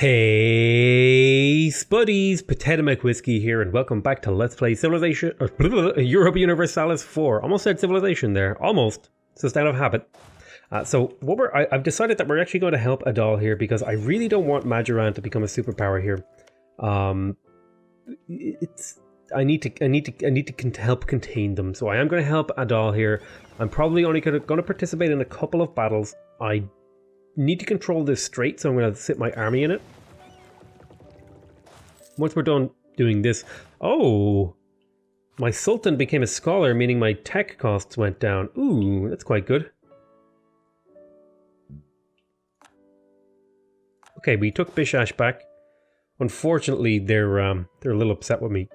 Hey spuddies, PotatoMcWhiskey here, and welcome back to Let's Play Civilization, Europa Universalis 4. Almost said Civilization there, almost. It's just out of habit. I've decided that we're actually going to help Adal here because I really don't want Majoran to become a superpower here. I need to help contain them, so I am going to help Adal here. I'm probably only going to participate in a couple of battles. I need to control this strait, so I'm going to sit my army in it. Once we're done doing this... Oh! My Sultan became a scholar, meaning my tech costs went down. Ooh, that's quite good. Okay, we took Bishash back. Unfortunately, they're a little upset with me.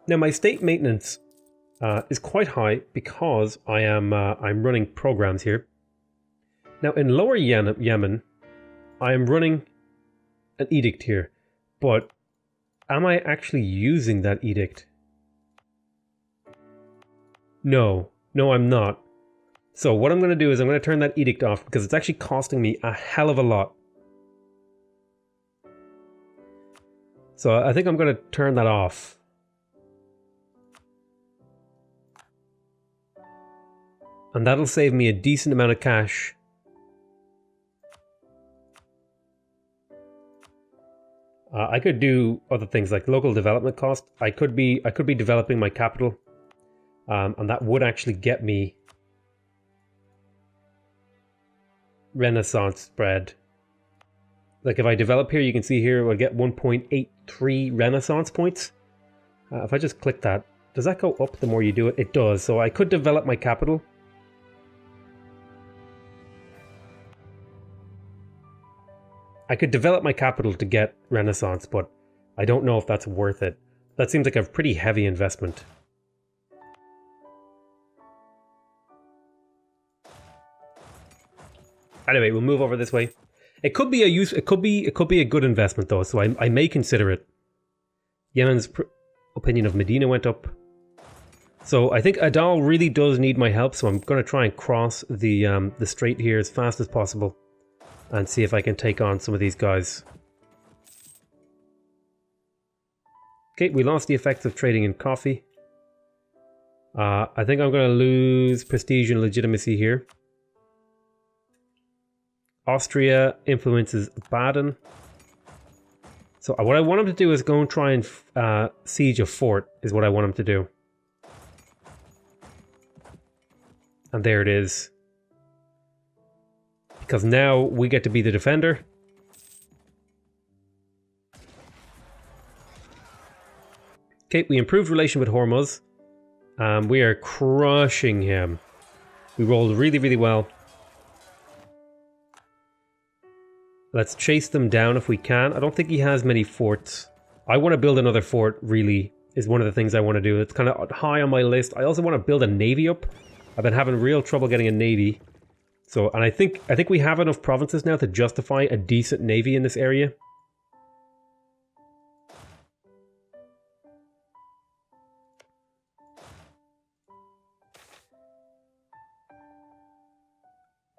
Now, my state maintenance is quite high because I'm running programs here. Now, in Lower Yemen, I am running an edict here, but am I actually using that edict? No, I'm not. So what I'm going to do is I'm going to turn that edict off because it's actually costing me a hell of a lot. So I think I'm going to turn that off. And that'll save me a decent amount of cash. I could do other things like local development cost. I could be developing my capital, and that would actually get me Renaissance spread. Like if I develop here, you can see here I'll get 1.83 Renaissance points. If I just click that, does that go up the more you do it? It does. So I could develop my capital. I could develop my capital to get Renaissance, but I don't know if that's worth it. That seems like a pretty heavy investment. Anyway, we'll move over this way. It could be a good investment though, so I may consider it. Yemen's opinion of Medina went up. So I think Adal really does need my help, so I'm going to try and cross the strait here as fast as possible. And see if I can take on some of these guys. Okay, we lost the effects of trading in coffee. I think I'm going to lose prestige and legitimacy here. Austria influences Baden. So what I want him to do is go and try and siege a fort, is what I want him to do. And there it is. Because now we get to be the defender. Okay, we improved relation with Hormuz. We are crushing him. We rolled really, really well. Let's chase them down if we can. I don't think he has many forts. I want to build another fort, really, is one of the things I want to do. It's kind of high on my list. I also want to build a navy up. I've been having real trouble getting a navy. So, and I think we have enough provinces now to justify a decent navy in this area.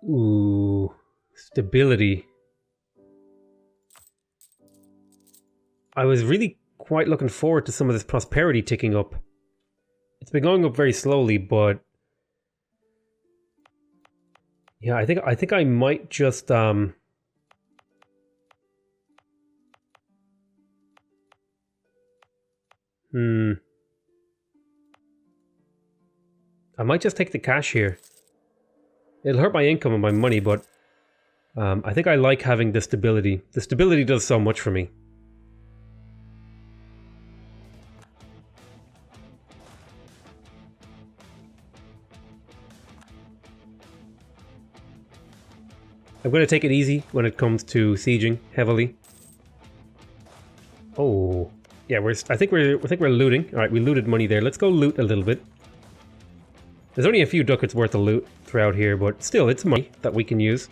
Ooh, stability. I was really quite looking forward to some of this prosperity ticking up. It's been going up very slowly, but yeah, I think I might just I might just take the cash here. It'll hurt my income and my money, but I think I like having the stability. The stability does so much for me. I'm going to take it easy when it comes to sieging heavily. Oh, yeah, I think we're looting. All right, we looted money there. Let's go loot a little bit. There's only a few ducats worth of loot throughout here, but still, it's money that we can use.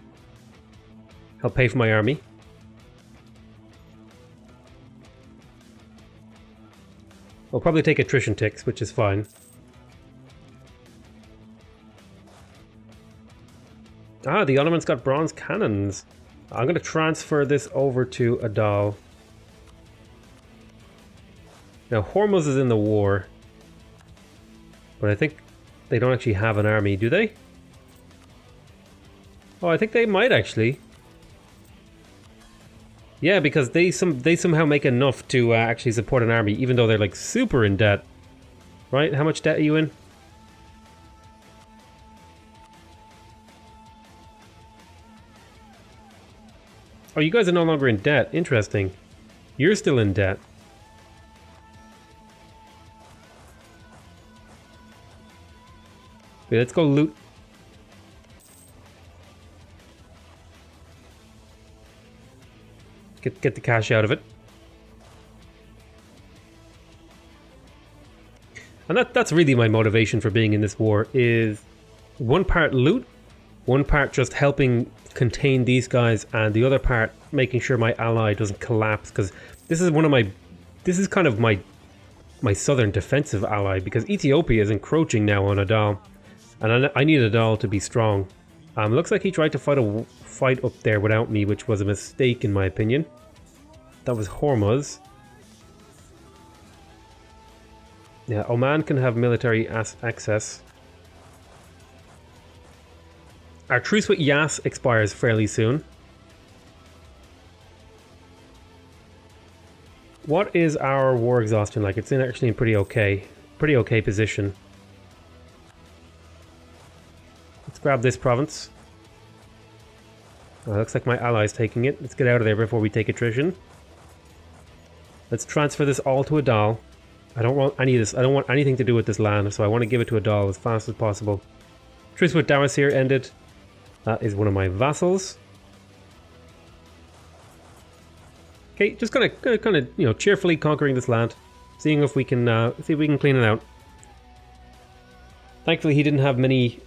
Help pay for my army. We'll probably take attrition ticks, which is fine. Ah, the Ottomans got bronze cannons. I'm going to transfer this over to Adal. Now, Hormuz is in the war. But I think they don't actually have an army, do they? Oh, I think they might actually. Yeah, because they somehow make enough to actually support an army, even though they're like super in debt. Right? How much debt are you in? Oh, you guys are no longer in debt. Interesting. You're still in debt. Okay, let's go loot. Get the cash out of it. And that's really my motivation for being in this war, is one part loot, one part just helping contain these guys, and the other part making sure my ally doesn't collapse, because this is kind of my southern defensive ally, because Ethiopia is encroaching now on Adal, and I need Adal to be strong. Looks like he tried to fight up there without me, which was a mistake in my opinion. That was Hormuz. Yeah, Oman can have military access. Our truce with Yas expires fairly soon. What is our war exhaustion like? It's actually in pretty okay position. Let's grab this province. Oh, looks like my ally's taking it. Let's get out of there before we take attrition. Let's transfer this all to Adal. I don't want any of this. I don't want anything to do with this land, so I want to give it to Adal as fast as possible. Truce with Dawasir ended. That is one of my vassals. Okay, just kind of cheerfully conquering this land, seeing if we can clean it out. Thankfully, he didn't have many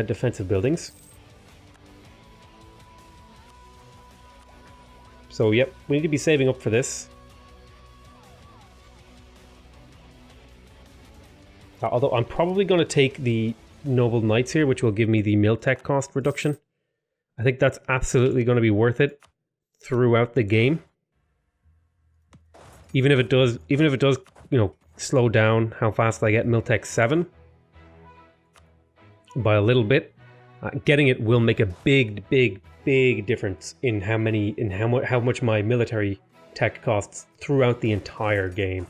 defensive buildings. So yep, we need to be saving up for this. Although I'm probably going to take the Noble Knights here, which will give me the Miltech cost reduction. I think that's absolutely going to be worth it throughout the game. Even if it does, slow down how fast I get Miltech 7 by a little bit. Getting it will make a big difference in how much my military tech costs throughout the entire game,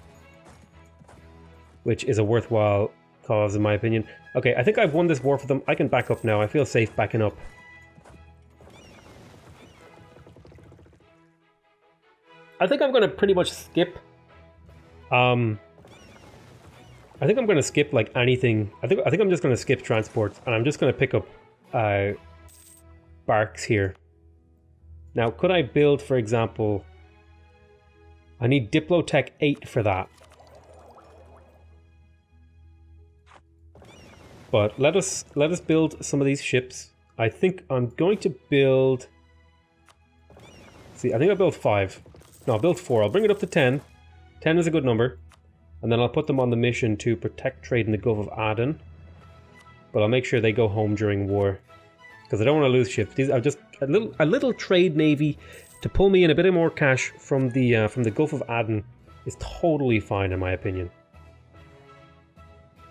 which is a worthwhile cause in my opinion. Okay, I think I've won this war for them. I can back up now. I feel safe backing up. I think I'm going to pretty much skip. I think I'm going to skip like anything. I think I'm just going to skip transports, and I'm just going to pick up barks here. Now, could I build, for example? I need Diplotech 8 for that. But let us build some of these ships. I think I'm going to build. See, I think I'll build 5. No, I'll build 4. I'll bring it up to 10. 10 is a good number. And then I'll put them on the mission to protect trade in the Gulf of Aden. But I'll make sure they go home during war, because I don't want to lose ships. These are just a little trade navy to pull me in a bit more cash from the Gulf of Aden is totally fine in my opinion.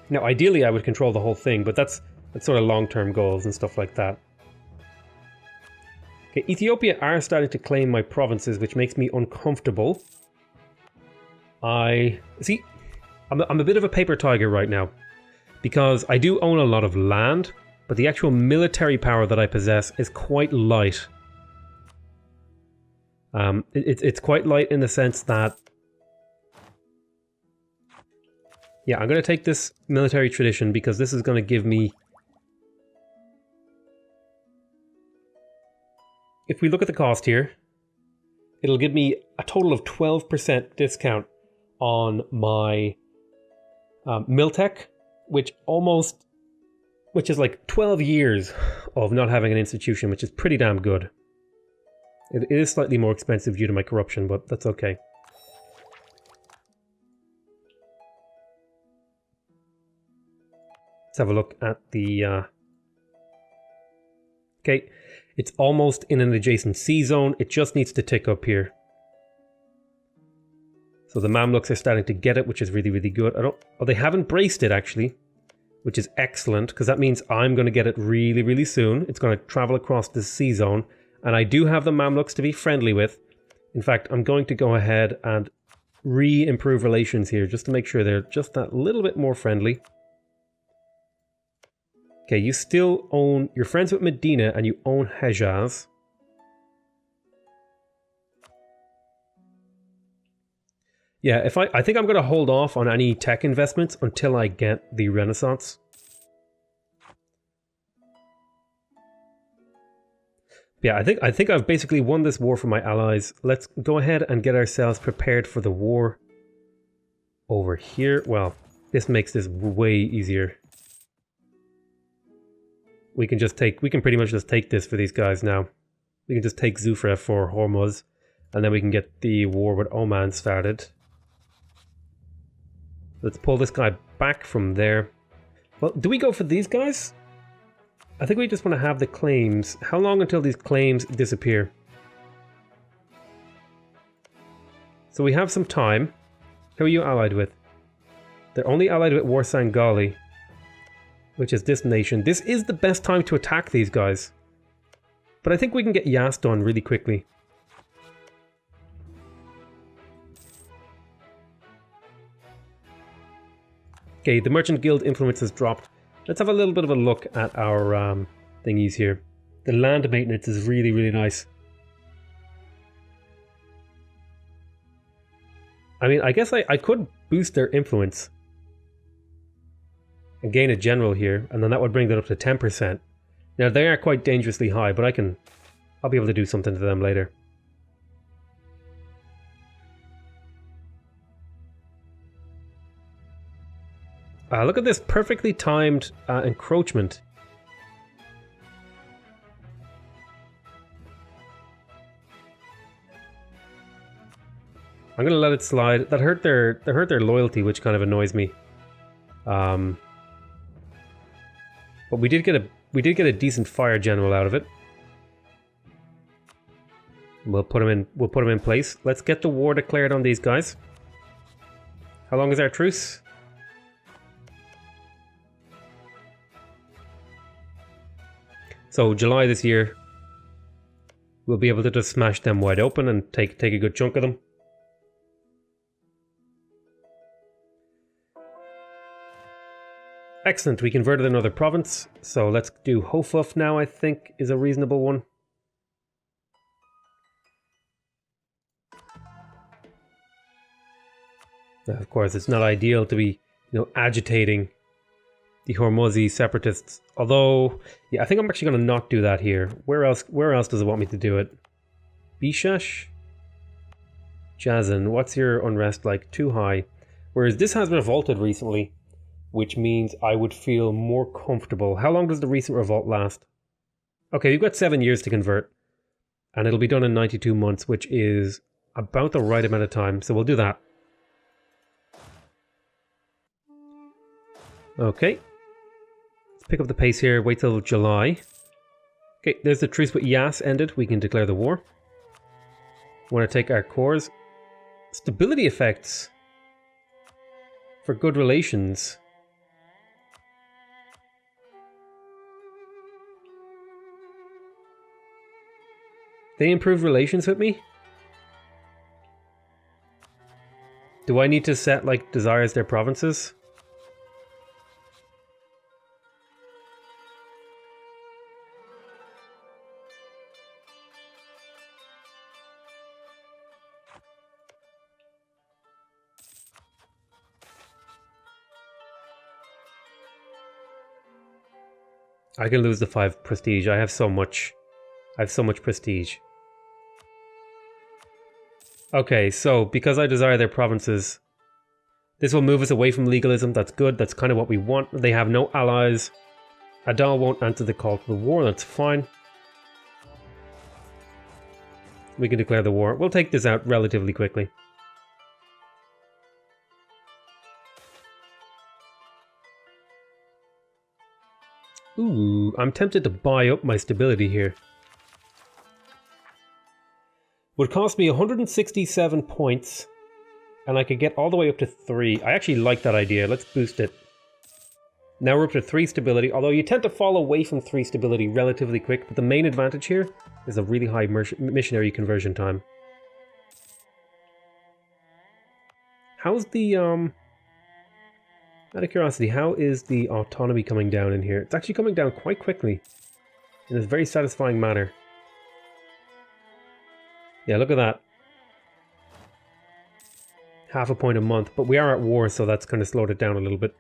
Now, ideally, I would control the whole thing, but that's sort of long-term goals and stuff like that. Okay, Ethiopia are starting to claim my provinces, which makes me uncomfortable. I'm a bit of a paper tiger right now, because I do own a lot of land, but the actual military power that I possess is quite light. It's quite light in the sense that, yeah, I'm going to take this military tradition because this is going to give me... If we look at the cost here, it'll give me a total of 12% discount on my Miltech, which is like 12 years of not having an institution, which is pretty damn good. It is slightly more expensive due to my corruption, but that's okay. Let's have a look at the... Okay, It's almost in an adjacent sea zone. It just needs to tick up here. So the Mamluks are starting to get it, which is really, really good. Oh, they haven't braced it, actually, which is excellent, because that means I'm going to get it really, really soon. It's going to travel across the sea zone, and I do have the Mamluks to be friendly with. In fact, I'm going to go ahead and re-improve relations here, just to make sure they're just that little bit more friendly. Okay, you still own... You're friends with Medina, and you own Hejaz. Yeah, I think I'm going to hold off on any tech investments until I get the Renaissance. Yeah, I think I've basically won this war for my allies. Let's go ahead and get ourselves prepared for the war over here. Well, this makes this way easier. We can pretty much just take this for these guys now. We can just take Zufra for Hormuz, and then we can get the war with Oman started. Let's pull this guy back from there. Well, do we go for these guys? I think we just want to have the claims. How long until these claims disappear? So we have some time. Who are you allied with? They're only allied with Warsan Gali, which is this nation. This is the best time to attack these guys. But I think we can get Yas done really quickly. Okay, the Merchant Guild influence has dropped. Let's have a little bit of a look at our thingies here. The land maintenance is really, really nice. I mean, I guess I could boost their influence and gain a general here, and then that would bring that up to 10%. Now, they are quite dangerously high, but I'll be able to do something to them later. Look at this perfectly timed encroachment. I'm gonna let it slide. That hurt their loyalty, which kind of annoys me. But we did get a decent fire general out of it. We'll put him in place. Let's get the war declared on these guys. How long is our truce? So July this year, we'll be able to just smash them wide open and take a good chunk of them. Excellent, we converted another province, so let's do Hofuf now, I think, is a reasonable one. Now, of course, it's not ideal to be, agitating the Hormuzi separatists. Although, yeah, I think I'm actually going to not do that here. Where else does it want me to do it? Bishash? Jazan, what's your unrest like? Too high. Whereas this has revolted recently, which means I would feel more comfortable. How long does the recent revolt last? Okay, we've got 7 years to convert. And it'll be done in 92 months, which is about the right amount of time. So we'll do that. Okay. Pick up the pace here, wait till July. Okay, there's the truce with Yas ended. We can declare the war. Want to take our cores. Stability effects for good relations. They improve relations with me? Do I need to set, like, desires their provinces? I can lose the 5 prestige. I have so much prestige. Okay, so because I desire their provinces, this will move us away from legalism. That's good. That's kind of what we want. They have no allies. Adal won't answer the call to the war. That's fine. We can declare the war. We'll take this out relatively quickly. Ooh, I'm tempted to buy up my stability here. Would cost me 167 points, and I could get all the way up to 3. I actually like that idea. Let's boost it. Now we're up to 3 stability, although you tend to fall away from 3 stability relatively quick, but the main advantage here is a really high missionary conversion time. How's the, out of curiosity, how is the autonomy coming down in here? It's actually coming down quite quickly, in a very satisfying manner. Yeah, look at that. Half a point a month, but we are at war, so that's kind of slowed it down a little bit.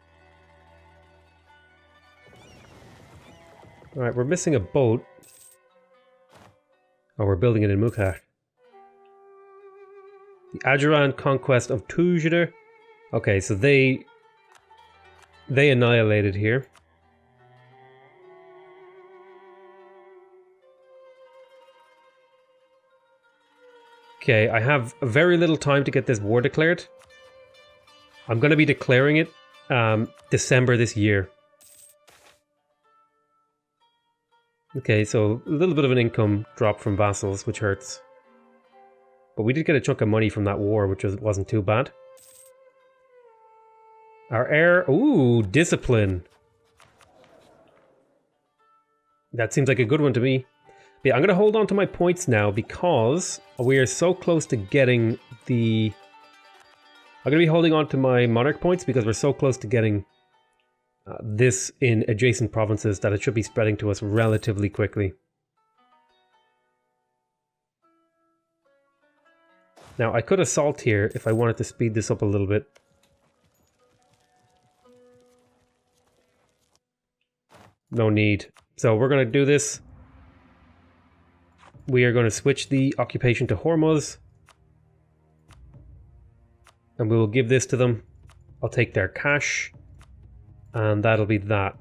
Alright, we're missing a boat. Oh, we're building it in Mukhar. The Ajuran conquest of Tujder. Okay, so they annihilated here. Okay, I have very little time to get this war declared. I'm going to be declaring it December this year. Okay, so a little bit of an income drop from vassals, which hurts. But we did get a chunk of money from that war, which wasn't too bad. Our heir... Ooh, discipline. That seems like a good one to me. But yeah, I'm going to hold on to my points now because we are so close to getting the... I'm going to be holding on to my monarch points because we're so close to getting this in adjacent provinces that it should be spreading to us relatively quickly. Now, I could assault here if I wanted to speed this up a little bit. No need. So we're going to do this. We are going to switch the occupation to Hormuz. And we will give this to them. I'll take their cash. And that'll be that.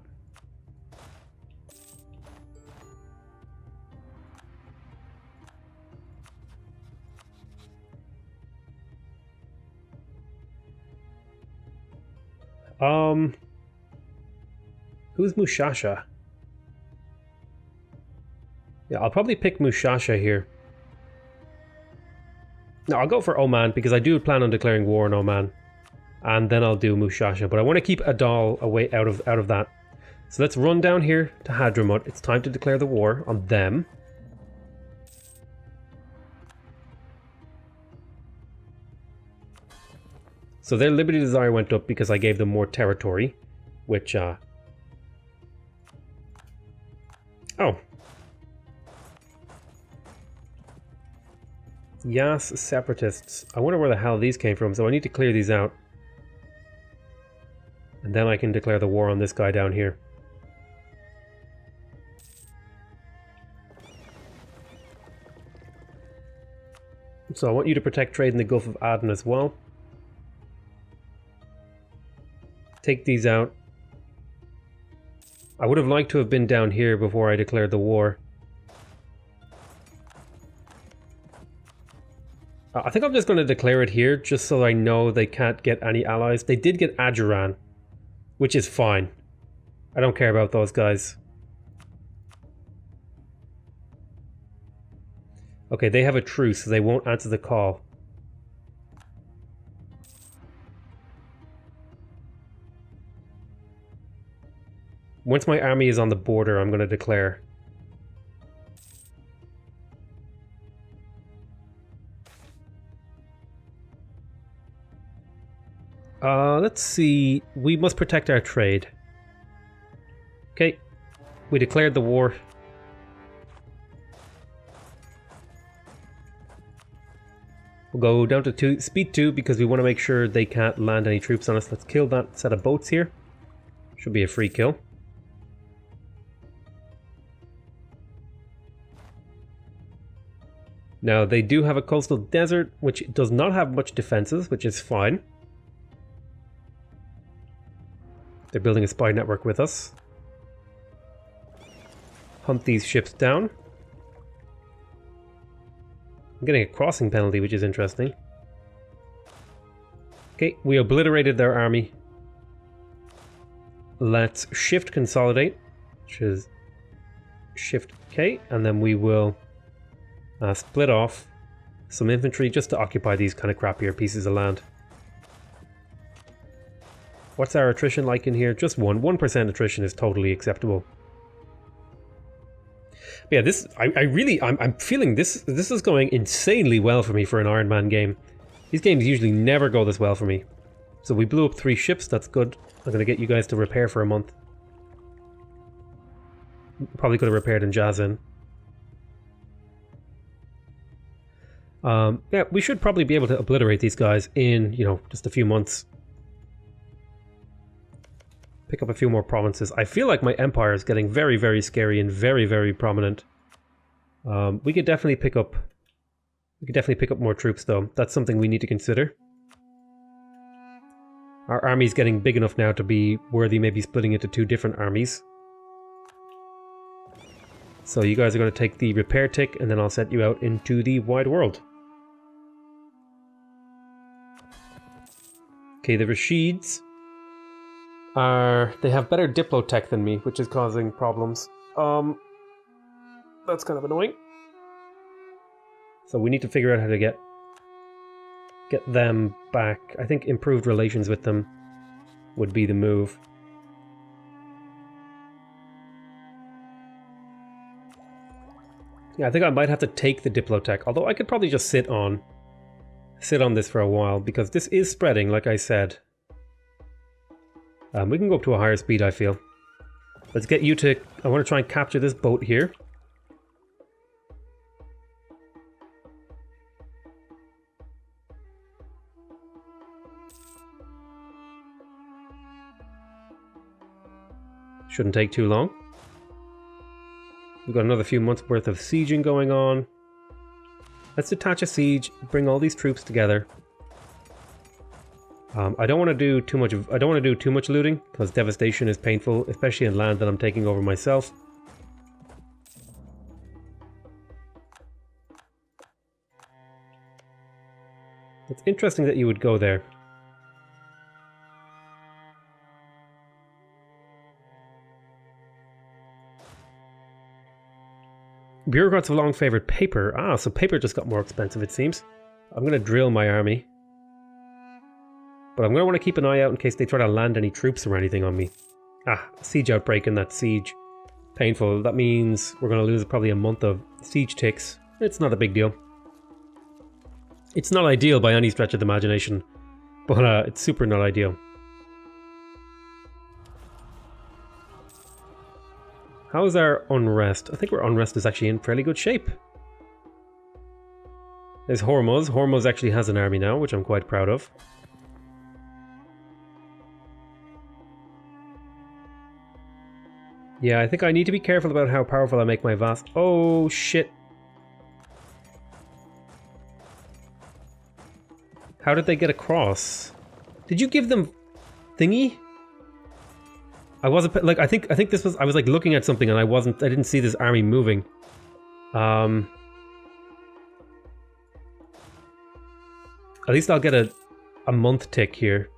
Who's Mushasha? Yeah, I'll probably pick Mushasha here. No, I'll go for Oman because I do plan on declaring war on Oman. And then I'll do Mushasha, but I want to keep Adal away out of that. So let's run down here to Hadramut. It's time to declare the war on them. So their liberty desire went up because I gave them more territory, which oh. Yas separatists. I wonder where the hell these came from, so I need to clear these out. And then I can declare the war on this guy down here. So I want you to protect trade in the Gulf of Aden as well. Take these out. I would have liked to have been down here before I declared the war. I think I'm just going to declare it here, just so I know they can't get any allies. They did get Ajuran, which is fine. I don't care about those guys. Okay, they have a truce, so they won't answer the call. Once my army is on the border, I'm going to declare. Let's see. We must protect our trade. Okay, we declared the war. We'll go down to speed 2 because we want to make sure they can't land any troops on us. Let's kill that set of boats here. Should be a free kill. Now, they do have a coastal desert, which does not have much defenses, which is fine. They're building a spy network with us. Hunt these ships down. I'm getting a crossing penalty, which is interesting. Okay, we obliterated their army. Let's shift consolidate, which is shift K, and then we will split off. some infantry just to occupy these kind of crappier pieces of land. What's our attrition like in here? Just 1. 1% attrition is totally acceptable. But yeah, I'm feeling this is going insanely well for me for an Iron Man game. These games usually never go this well for me. So we blew up 3 ships, that's good. I'm going to get you guys to repair for a month. Probably could have repaired in Jazin. Yeah, we should probably be able to obliterate these guys in, you know, just a few months. Pick up a few more provinces. I feel like my empire is getting very, very scary and very, very prominent. We could definitely pick up more troops though. That's something we need to consider. Our army's getting big enough now to be worthy maybe splitting into 2 different armies. So you guys are going to take the repair tick and then I'll set you out into the wide world. Okay, the Rashids they have better diplotech than me, which is causing problems. That's kind of annoying. So we need to figure out how to get them back. I think improved relations with them would be the move. Yeah, I think I might have to take the diplotech, although I could probably just sit on this for a while, because this is spreading, like I said. We can go up to a higher speed, I feel. Let's get you to... I want to try and capture this boat here. Shouldn't take too long. We've got another few months worth of sieging going on. Let's detach a siege, bring all these troops together. I don't want to do too much looting because devastation is painful, especially in land that I'm taking over myself. It's interesting that you would go there. Bureaucrats have long favored paper. Ah, so paper just got more expensive, it seems. I'm going to drill my army. But I'm going to want to keep an eye out in case they try to land any troops or anything on me. Ah, siege outbreak in that siege. Painful. That means we're going to lose probably a month of siege ticks. It's not a big deal. It's not ideal by any stretch of the imagination, but it's super not ideal. How's our unrest? I think our unrest is actually in fairly good shape. There's Hormuz. Hormuz actually has an army now, which I'm quite proud of. Yeah, I think I need to be careful about how powerful I make my vast... Oh, shit. How did they get across? Did you give them... thingy? I wasn't... like, I think this was... I was, like, looking at something and I didn't see this army moving. At least I'll get a month tick here.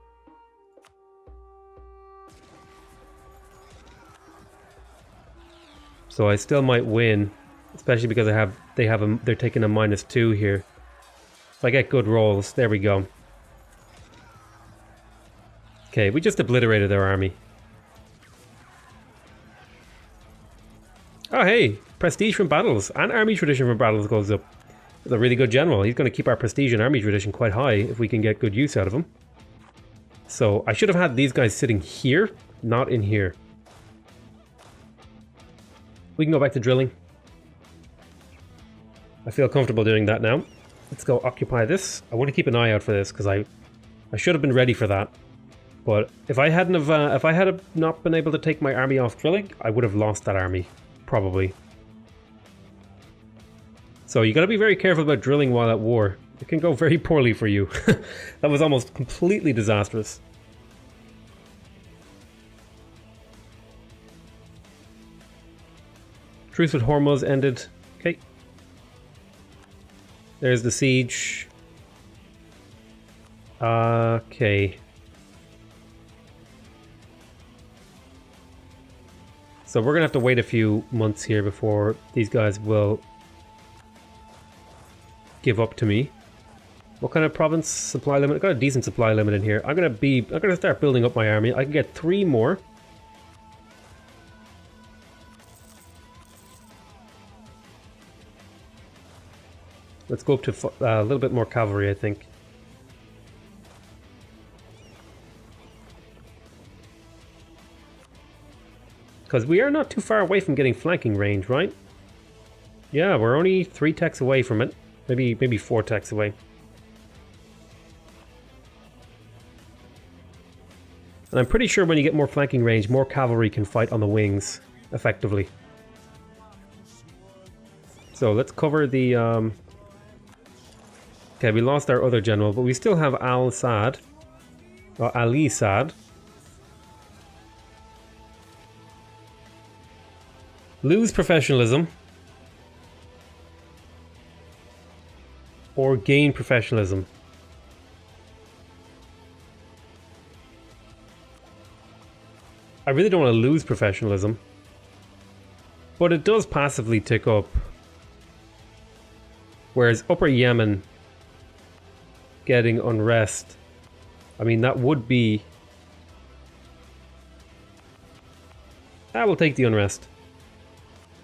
So I still might win, especially because they're taking a -2 here. If I get good rolls, there we go. Okay, we just obliterated their army. Oh hey, prestige from battles and army tradition from battles goes up. He's a really good general. He's going to keep our prestige and army tradition quite high if we can get good use out of him. So I should have had these guys sitting here, not in here. We can go back to drilling. I feel comfortable doing that now. Let's go occupy this. I want to keep an eye out for this because I should have been ready for that. But if I had not been able to take my army off drilling, I would have lost that army, probably. So you got to be very careful about drilling while at war. It can go very poorly for you. That was almost completely disastrous. Truce with Hormuz ended. Okay. There's the siege. Okay. So we're gonna have to wait a few months here before these guys will give up to me. What kind of province supply limit? I've got a decent supply limit in here. I'm gonna start building up my army. I can get 3 more. Let's go up to a little bit more cavalry, I think. Because we are not too far away from getting flanking range, right? Yeah, we're only 3 techs away from it. Maybe 4 techs away. And I'm pretty sure when you get more flanking range, more cavalry can fight on the wings effectively. So let's cover the... Okay, we lost our other general, but we still have Al-Sad. Or Ali Sad. Lose professionalism. Or gain professionalism. I really don't want to lose professionalism. But it does passively tick up. Whereas Upper Yemen getting unrest, I mean, that would be... I will take the unrest.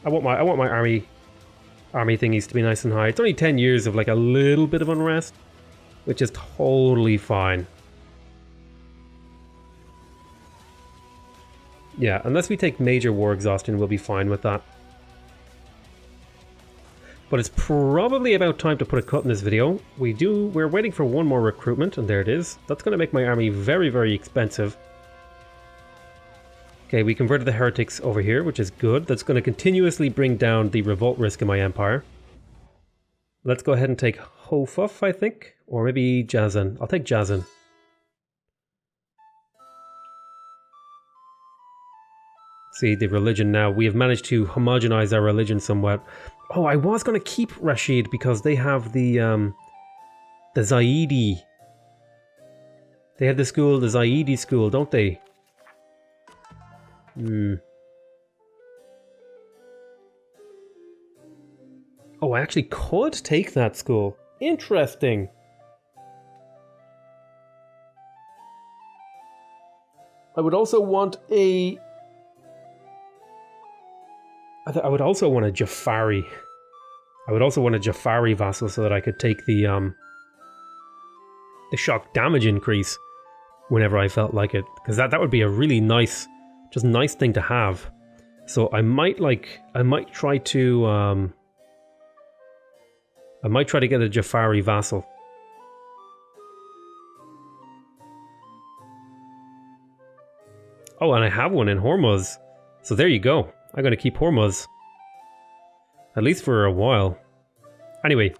I want my army thingies to be nice and high. It's only 10 years of like a little bit of unrest, which is totally fine. Yeah, unless we take major war exhaustion, we'll be fine with that. But it's probably about time to put a cut in this video. We're waiting for 1 more recruitment, and there it is. That's going to make my army very, very expensive. Okay, we converted the heretics over here, which is good. That's going to continuously bring down the revolt risk in my empire. Let's go ahead and take Hofuf, I think. Or maybe Jazan. I'll take Jazan. See, the religion now. We have managed to homogenize our religion somewhat. Oh, I was going to keep Rashid because they have the Zaidi. They have the school, the Zaidi school, don't they? Oh, I actually could take that school. Interesting. I would also want a... I would also want a Jafari. I would also want a Jafari vassal so that I could take the shock damage increase whenever I felt like it. Because that would be a really nice, just nice thing to have. So I might try to get a Jafari vassal. Oh, and I have one in Hormuz. So there you go. I'm going to keep Hormuz. At least for a while. Anyway,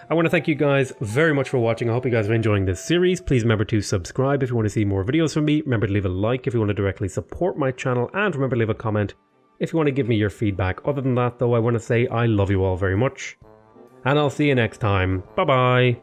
I want to thank you guys very much for watching. I hope you guys are enjoying this series. Please remember to subscribe if you want to see more videos from me. Remember to leave a like if you want to directly support my channel. And remember to leave a comment if you want to give me your feedback. Other than that, though, I want to say I love you all very much. And I'll see you next time. Bye-bye.